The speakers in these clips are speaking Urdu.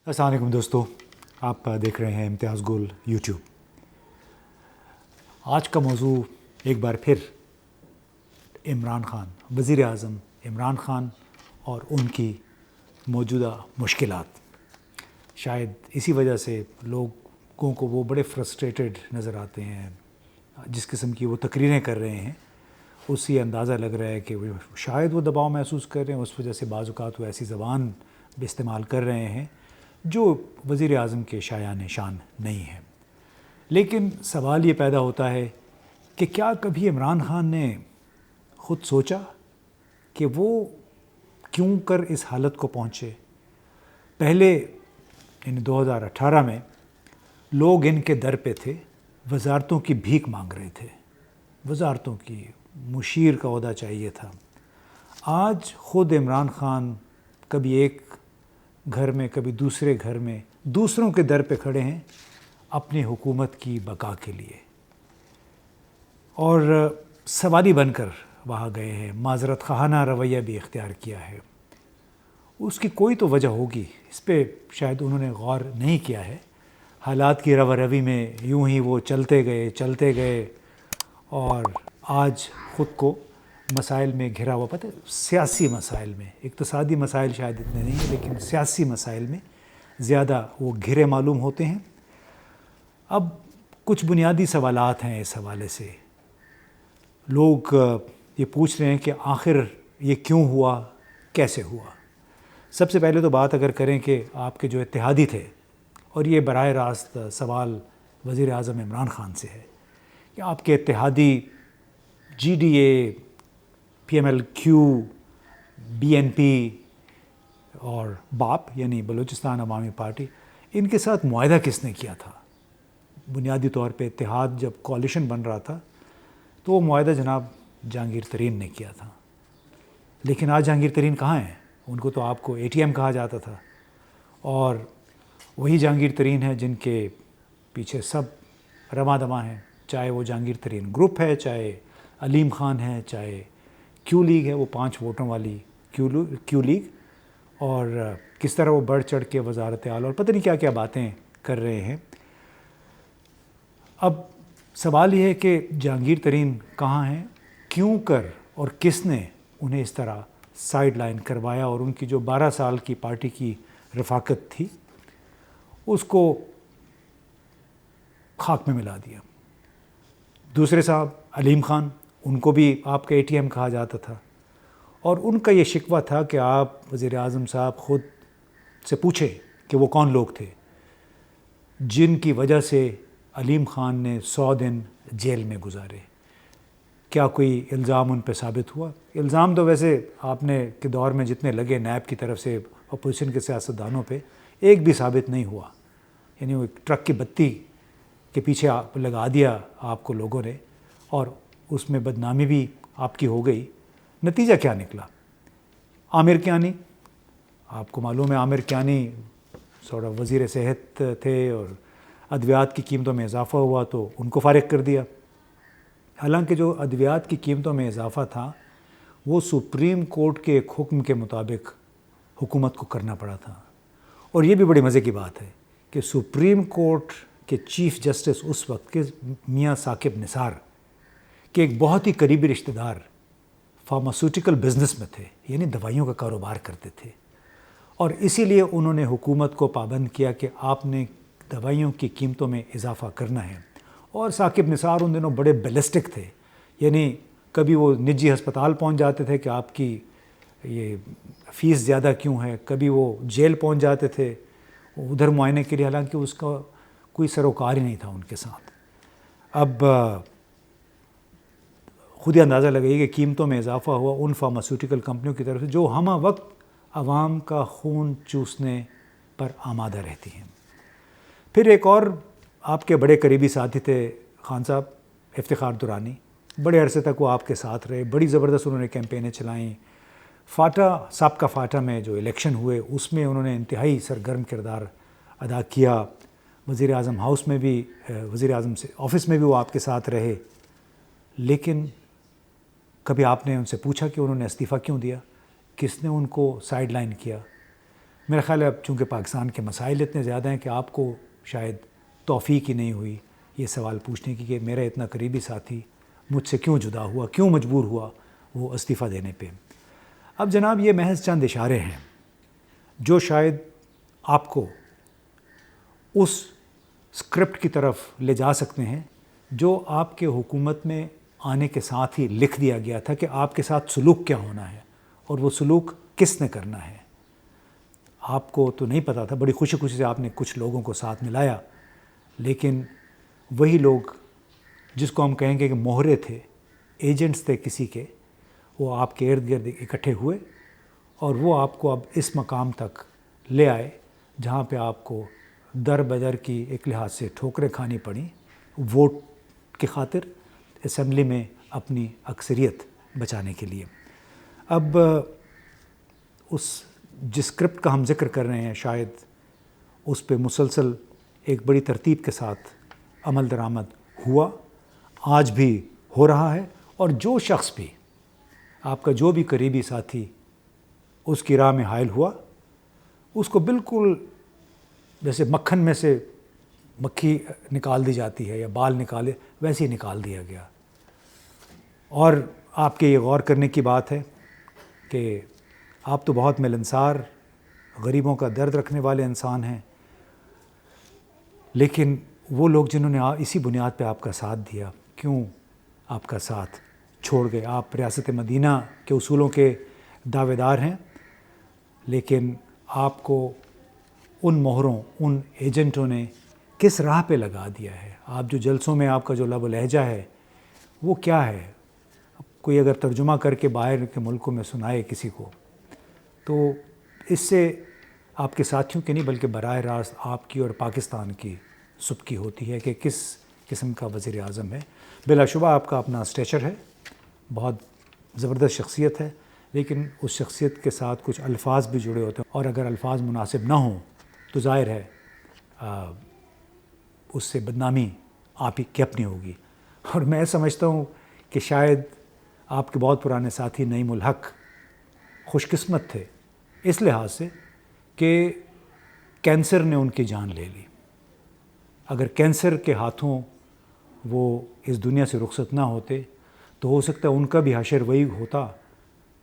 السلام علیکم دوستو، آپ دیکھ رہے ہیں امتیاز گل یوٹیوب۔ آج کا موضوع ایک بار پھر عمران خان، وزیر اعظم عمران خان اور ان کی موجودہ مشکلات۔ شاید اسی وجہ سے لوگوں کو وہ بڑے فرسٹریٹڈ نظر آتے ہیں، جس قسم کی وہ تقریریں کر رہے ہیں اس سے اندازہ لگ رہا ہے کہ شاید وہ دباؤ محسوس کر رہے ہیں، اس وجہ سے بعض اوقات وہ ایسی زبان بھی استعمال کر رہے ہیں جو وزیر اعظم کے شایان شان نہیں ہے۔ لیکن سوال یہ پیدا ہوتا ہے کہ کیا کبھی عمران خان نے خود سوچا کہ وہ کیوں کر اس حالت کو پہنچے؟ پہلے 2018 میں لوگ ان کے در پہ تھے، وزارتوں کی بھیک مانگ رہے تھے، وزارتوں کی، مشیر کا عہدہ چاہیے تھا۔ آج خود عمران خان کبھی ایک گھر میں کبھی دوسرے گھر میں دوسروں کے در پہ کھڑے ہیں اپنی حکومت کی بقا کے لیے، اور سوالی بن کر وہاں گئے ہیں، معذرت خواہانہ رویہ بھی اختیار کیا ہے۔ اس کی کوئی تو وجہ ہوگی، اس پہ شاید انہوں نے غور نہیں کیا ہے۔ حالات کی رو روی میں یوں ہی وہ چلتے گئے اور آج خود کو مسائل میں گھرا ہوا، پتہ ہے سیاسی مسائل میں، اقتصادی مسائل شاید اتنے نہیں ہیں لیکن سیاسی مسائل میں زیادہ وہ گھرے معلوم ہوتے ہیں۔ اب کچھ بنیادی سوالات ہیں اس حوالے سے۔ لوگ یہ پوچھ رہے ہیں کہ آخر یہ کیوں ہوا، کیسے ہوا؟ سب سے پہلے تو بات اگر کریں کہ آپ کے جو اتحادی تھے، اور یہ براہ راست سوال وزیر اعظم عمران خان سے ہے کہ آپ کے اتحادی G D A, P M L Q, B N P اور باپ یعنی بلوچستان عوامی پارٹی، ان کے ساتھ معاہدہ کس نے کیا تھا؟ بنیادی طور پہ اتحاد جب کوalition بن رہا تھا تو وہ معاہدہ جناب جہانگیر ترین نے کیا تھا۔ لیکن آج جہانگیر ترین کہاں ہیں؟ ان کو تو آپ کو اے ٹی ایم کہا جاتا تھا، اور وہی جہانگیر ترین ہیں جن کے پیچھے سب رواں دواں ہیں، چاہے وہ جہانگیر ترین گروپ ہے، چاہے علیم خان ہے، چاہے کیو لیگ ہے، وہ 5 ووٹوں والی کیو لیگ، اور کس طرح وہ بڑھ چڑھ کے وزارت اعلیٰ اور پتہ نہیں کیا کیا باتیں کر رہے ہیں۔ اب سوال یہ ہے کہ جہانگیر ترین کہاں ہیں، کیوں کر اور کس نے انہیں اس طرح سائیڈ لائن کروایا اور ان کی جو 12 سال کی پارٹی کی رفاقت تھی اس کو خاک میں ملا دیا۔ دوسرے صاحب علیم خان، ان کو بھی آپ کا اے ٹی ایم کہا جاتا تھا، اور ان کا یہ شکوہ تھا کہ آپ وزیر اعظم صاحب خود سے پوچھیں کہ وہ کون لوگ تھے جن کی وجہ سے علیم خان نے 100 دن جیل میں گزارے۔ کیا کوئی الزام ان پہ ثابت ہوا؟ الزام تو ویسے آپ نے کے دور میں جتنے لگے نیب کی طرف سے اپوزیشن کے سیاستدانوں پہ، ایک بھی ثابت نہیں ہوا۔ یعنی وہ ایک ٹرک کی بتی کے پیچھے آپ لگا دیا آپ کو لوگوں نے، اور اس میں بدنامی بھی آپ کی ہو گئی۔ نتیجہ کیا نکلا؟ عامر کیانی، آپ کو معلوم ہے عامر کیانی وزیر صحت تھے، اور ادویات کی قیمتوں میں اضافہ ہوا تو ان کو فارغ کر دیا۔ حالانکہ جو ادویات کی قیمتوں میں اضافہ تھا وہ سپریم کورٹ کے ایک حکم کے مطابق حکومت کو کرنا پڑا تھا، اور یہ بھی بڑی مزے کی بات ہے کہ سپریم کورٹ کے چیف جسٹس اس وقت کے میاں ثاقب نثار کے ایک بہت ہی قریبی رشتہ دار فارماسیوٹیکل بزنس میں تھے، یعنی دوائیوں کا کاروبار کرتے تھے، اور اسی لیے انہوں نے حکومت کو پابند کیا کہ آپ نے دوائیوں کی قیمتوں میں اضافہ کرنا ہے۔ اور ثاقب نثار ان دنوں بڑے بیلسٹک تھے، یعنی کبھی وہ نجی ہسپتال پہنچ جاتے تھے کہ آپ کی یہ فیس زیادہ کیوں ہے، کبھی وہ جیل پہنچ جاتے تھے ادھر معائنے کے لیے، حالانکہ اس کا کوئی سروکار ہی نہیں تھا ان کے ساتھ۔ اب خود ہی اندازہ لگائیے کہ قیمتوں میں اضافہ ہوا ان فارماسیوٹیکل کمپنیوں کی طرف سے جو ہمہ وقت عوام کا خون چوسنے پر آمادہ رہتی ہیں۔ پھر ایک اور آپ کے بڑے قریبی ساتھی تھے خان صاحب افتخار درانی، بڑے عرصے تک وہ آپ کے ساتھ رہے، بڑی زبردست انہوں نے کیمپینیں چلائیں۔ سابقہ فاٹا میں جو الیکشن ہوئے اس میں انہوں نے انتہائی سرگرم کردار ادا کیا۔ وزیر اعظم ہاؤس میں بھی، وزیر اعظم سے آفس میں بھی وہ آپ کے ساتھ رہے۔ لیکن کبھی آپ نے ان سے پوچھا کہ انہوں نے استعفیٰ کیوں دیا؟ کس نے ان کو سائیڈ لائن کیا؟ میرا خیال ہے اب چونکہ پاکستان کے مسائل اتنے زیادہ ہیں کہ آپ کو شاید توفیق ہی نہیں ہوئی یہ سوال پوچھنے کی کہ میرا اتنا قریبی ساتھی مجھ سے کیوں جدا ہوا، کیوں مجبور ہوا وہ استعفیٰ دینے پہ۔ اب جناب یہ محض چند اشارے ہیں جو شاید آپ کو اس اسکرپٹ کی طرف لے جا سکتے ہیں جو آپ کے حکومت میں آنے کے ساتھ ہی لکھ دیا گیا تھا کہ آپ کے ساتھ سلوک کیا ہونا ہے اور وہ سلوک کس نے کرنا ہے۔ آپ کو تو نہیں پتہ تھا، بڑی خوشی خوشی سے آپ نے کچھ لوگوں کو ساتھ ملایا، لیکن وہی لوگ جس کو ہم کہیں گے کہ مہرے تھے، ایجنٹس تھے کسی کے، وہ آپ کے ارد گرد اکٹھے ہوئے اور وہ آپ کو اب اس مقام تک لے آئے جہاں پہ آپ کو در بدر کی ایک لحاظ سے ٹھوکریں کھانی پڑیں ووٹ کی خاطر اسمبلی میں اپنی اکثریت بچانے کے لیے۔ اب اس جس اسکرپٹ کا ہم ذکر کر رہے ہیں شاید اس پہ مسلسل ایک بڑی ترتیب کے ساتھ عمل درآمد ہوا، آج بھی ہو رہا ہے، اور جو شخص بھی آپ کا جو بھی قریبی ساتھی اس کی راہ میں حائل ہوا اس کو بالکل جیسے مکھن میں سے مکھی نکال دی جاتی ہے یا بال نکالے ویسے ہی نکال دیا گیا۔ اور آپ کے یہ غور کرنے کی بات ہے کہ آپ تو بہت ملنسار، غریبوں کا درد رکھنے والے انسان ہیں، لیکن وہ لوگ جنہوں نے اسی بنیاد پہ آپ کا ساتھ دیا کیوں آپ کا ساتھ چھوڑ گئے؟ آپ ریاست مدینہ کے اصولوں کے دعوے دار ہیں، لیکن آپ کو ان مہروں، ان ایجنٹوں نے کس راہ پہ لگا دیا ہے؟ آپ جو جلسوں میں آپ کا جو لب و لہجہ ہے وہ کیا ہے؟ کوئی اگر ترجمہ کر کے باہر کے ملکوں میں سنائے کسی کو تو اس سے آپ کے ساتھیوں کی نہیں بلکہ براہ راست آپ کی اور پاکستان کی سبکی ہوتی ہے کہ کس قسم کا وزیر اعظم ہے۔ بلا شبہ آپ کا اپنا اسٹیچر ہے، بہت زبردست شخصیت ہے، لیکن اس شخصیت کے ساتھ کچھ الفاظ بھی جڑے ہوتے ہیں، اور اگر الفاظ مناسب نہ ہوں تو ظاہر ہے اس سے بدنامی آپ ہی کی اپنی ہوگی۔ اور میں سمجھتا ہوں کہ شاید آپ کے بہت پرانے ساتھی نعیم الحق خوش قسمت تھے اس لحاظ سے کہ کینسر نے ان کی جان لے لی۔ اگر کینسر کے ہاتھوں وہ اس دنیا سے رخصت نہ ہوتے تو ہو سکتا ہے ان کا بھی حشر وہی ہوتا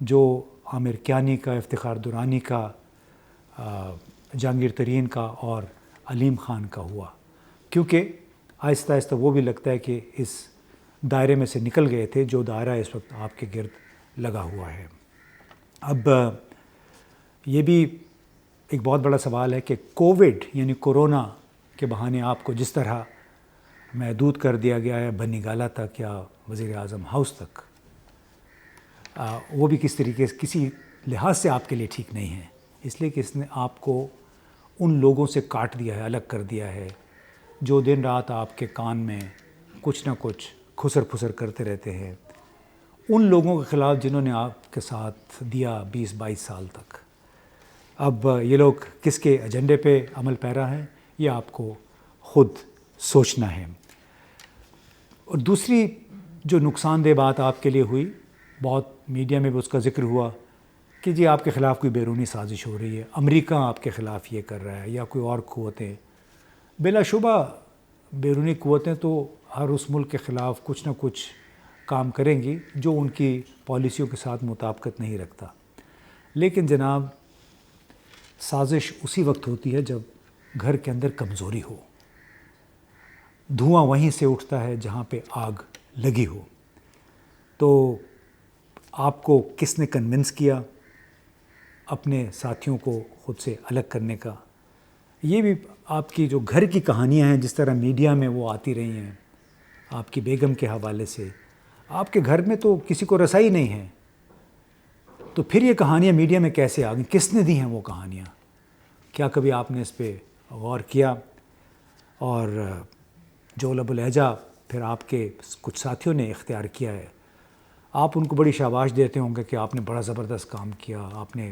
جو عامر کیانی کا، افتخار درانی کا، جہانگیر ترین کا اور علیم خان کا ہوا، کیونکہ آہستہ آہستہ وہ بھی لگتا ہے کہ اس دائرے میں سے نکل گئے تھے جو دائرہ اس وقت آپ کے گرد لگا ہوا ہے۔ اب یہ بھی ایک بہت بڑا سوال ہے کہ کووڈ یعنی کورونا کے بہانے آپ کو جس طرح محدود کر دیا گیا ہے بنی گالہ تک یا وزیر اعظم ہاؤس تک، وہ بھی کس طریقے سے کسی لحاظ سے آپ کے لیے ٹھیک نہیں ہے، اس لیے کہ اس نے آپ کو ان لوگوں سے کاٹ دیا ہے، الگ کر دیا ہے جو دن رات آپ کے کان میں کچھ نہ کچھ کھسر پھسر کرتے رہتے ہیں، ان لوگوں کے خلاف جنہوں نے آپ کے ساتھ دیا 20-22 سال تک۔ اب یہ لوگ کس کے ایجنڈے پہ عمل پیرا ہیں یہ آپ کو خود سوچنا ہے۔ اور دوسری جو نقصان دہ بات آپ کے لیے ہوئی، بہت میڈیا میں بھی اس کا ذکر ہوا کہ جی آپ کے خلاف کوئی بیرونی سازش ہو رہی ہے، امریکہ آپ کے خلاف یہ کر رہا ہے یا کوئی اور قوتیں۔ بلا شبہ بیرونی قوتیں تو ہر اس ملک کے خلاف کچھ نہ کچھ کام کریں گی جو ان کی پالیسیوں کے ساتھ مطابقت نہیں رکھتا، لیکن جناب سازش اسی وقت ہوتی ہے جب گھر کے اندر کمزوری ہو، دھواں وہیں سے اٹھتا ہے جہاں پہ آگ لگی ہو۔ تو آپ کو کس نے کنونس کیا اپنے ساتھیوں کو خود سے الگ کرنے کا؟ یہ بھی آپ کی جو گھر کی کہانیاں ہیں جس طرح میڈیا میں وہ آتی رہی ہیں آپ کی بیگم کے حوالے سے، آپ کے گھر میں تو کسی کو رسائی نہیں ہے، تو پھر یہ کہانیاں میڈیا میں کیسے آ گئیں؟ کس نے دی ہیں وہ کہانیاں؟ کیا کبھی آپ نے اس پہ غور کیا؟ اور جو لب و لہجہ پھر آپ کے کچھ ساتھیوں نے اختیار کیا ہے، آپ ان کو بڑی شاباش دیتے ہوں گے کہ آپ نے بڑا زبردست کام کیا، آپ نے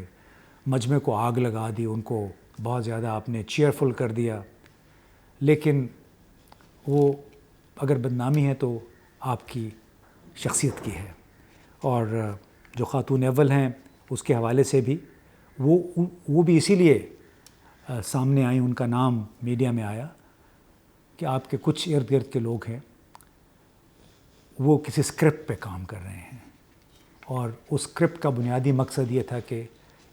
مجمع کو آگ لگا دی، ان کو بہت زیادہ آپ نے چیئرفل کر دیا، لیکن وہ اگر بدنامی ہے تو آپ کی شخصیت کی ہے۔ اور جو خاتون اول ہیں اس کے حوالے سے بھی وہ بھی اسی لیے سامنے آئیں، ان کا نام میڈیا میں آیا کہ آپ کے کچھ ارد گرد کے لوگ ہیں وہ کسی اسکرپٹ پہ کام کر رہے ہیں، اور اس اسکرپٹ کا بنیادی مقصد یہ تھا کہ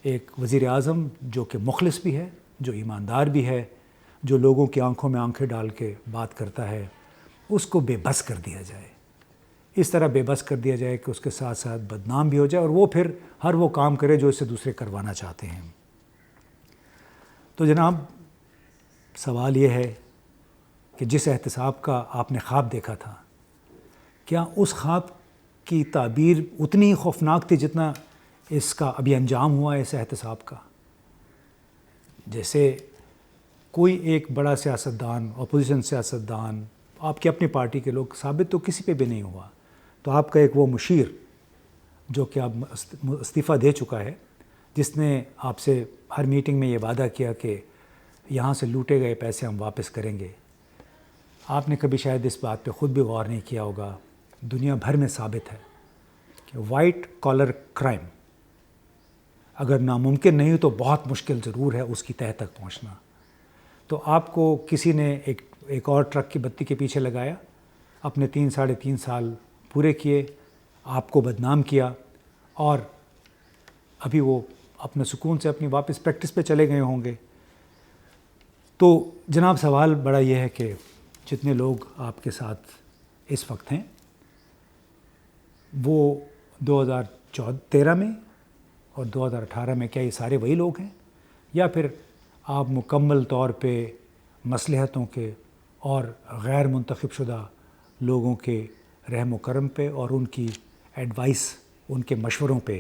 ایک وزیر اعظم جو کہ مخلص بھی ہے، جو ایماندار بھی ہے، جو لوگوں کی آنکھوں میں آنکھیں ڈال کے بات کرتا ہے، اس کو بے بس کر دیا جائے، اس طرح بے بس کر دیا جائے کہ اس کے ساتھ ساتھ بدنام بھی ہو جائے، اور وہ پھر ہر وہ کام کرے جو اس سے دوسرے کروانا چاہتے ہیں۔ تو جناب سوال یہ ہے کہ جس احتساب کا آپ نے خواب دیکھا تھا، کیا اس خواب کی تعبیر اتنی ہی خوفناک تھی جتنا اس کا ابھی انجام ہوا ہے اس احتساب کا؟ جیسے کوئی ایک بڑا سیاستدان، اپوزیشن سیاستدان، آپ کی اپنی پارٹی کے لوگ، ثابت تو کسی پہ بھی نہیں ہوا، تو آپ کا ایک وہ مشیر جو کہ اب استعفیٰ دے چکا ہے، جس نے آپ سے ہر میٹنگ میں یہ وعدہ کیا کہ یہاں سے لوٹے گئے پیسے ہم واپس کریں گے، آپ نے کبھی شاید اس بات پہ خود بھی غور نہیں کیا ہوگا۔ دنیا بھر میں ثابت ہے کہ وائٹ کالر کرائم اگر ناممکن نہیں تو بہت مشکل ضرور ہے اس کی تہہ تک پہنچنا۔ تو آپ کو کسی نے ایک اور ٹرک کی بتی کے پیچھے لگایا، اپنے 3 سال پورے کیے، آپ کو بدنام کیا، اور ابھی وہ اپنے سکون سے اپنی واپس پریکٹس پہ چلے گئے ہوں گے۔ تو جناب سوال بڑا یہ ہے کہ جتنے لوگ آپ کے ساتھ اس وقت ہیں وہ 2013 میں اور 2018 میں کیا یہ سارے وہی لوگ ہیں، یا پھر آپ مکمل طور پہ مصلحتوں کے اور غیر منتخب شدہ لوگوں کے رحم و کرم پہ اور ان کی ایڈوائس، ان کے مشوروں پہ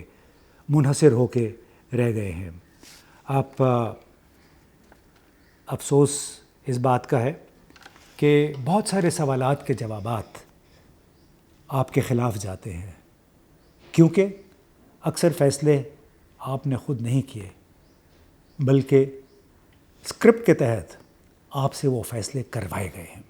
منحصر ہو کے رہ گئے ہیں؟ آپ افسوس اس بات کا ہے کہ بہت سارے سوالات کے جوابات آپ کے خلاف جاتے ہیں، کیونکہ اکثر فیصلے آپ نے خود نہیں کیے بلکہ اسکرپٹ کے تحت آپ سے وہ فیصلے کروائے گئے ہیں۔